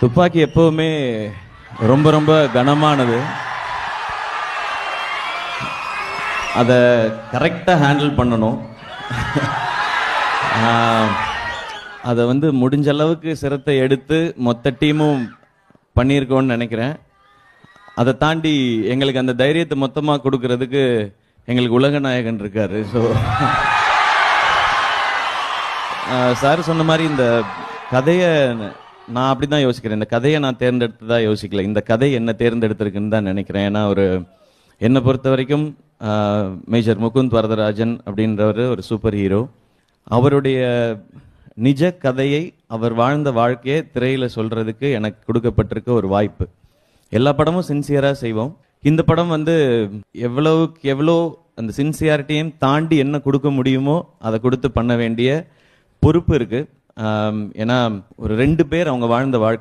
துப்பாக்கி எப்பவுமே ரொம்ப ரொம்ப கனமானது. அதை கரெக்டாக ஹேண்டில் பண்ணணும். அதை வந்து முடிஞ்ச அளவுக்கு சிரத்தை எடுத்து மொத்த டீமும் பண்ணியிருக்கோன்னு நினைக்கிறேன். அதை தாண்டி எங்களுக்கு அந்த தைரியத்தை மொத்தமாக கொடுக்கறதுக்கு எங்களுக்கு உலக நாயகன் இருக்காரு. ஸோ சார் சொன்ன மாதிரி இந்த கதையை நான் அப்படி தான் யோசிக்கிறேன். இந்த கதையை நான் தேர்ந்தெடுத்ததா யோசிக்கல, இந்த கதை என்ன தேர்ந்தெடுத்திருக்குன்னு தான் நினைக்கிறேன். ஏன்னா என்னை பொறுத்த வரைக்கும் மேஜர் முகுந்த் வரதராஜன் அப்படின்றவர் ஒரு சூப்பர் ஹீரோ. அவருடைய நிஜ கதையை, அவர் வாழ்ந்த வாழ்க்கையை திரையில் சொல்கிறதுக்கு எனக்கு கொடுக்கப்பட்டிருக்க ஒரு வாய்ப்பு. எல்லா படமும் சின்சியராக செய்வோம். இந்த படம் வந்து எவ்வளவுக்கு எவ்வளோ அந்த சின்சியாரிட்டியும் தாண்டி என்ன கொடுக்க முடியுமோ அதை கொடுத்து பண்ண வேண்டிய பொறுப்பு இருக்குது. ஏன்னா ஒரு 2 பேர் அவங்க வாழ்ந்த வாழ்க்கை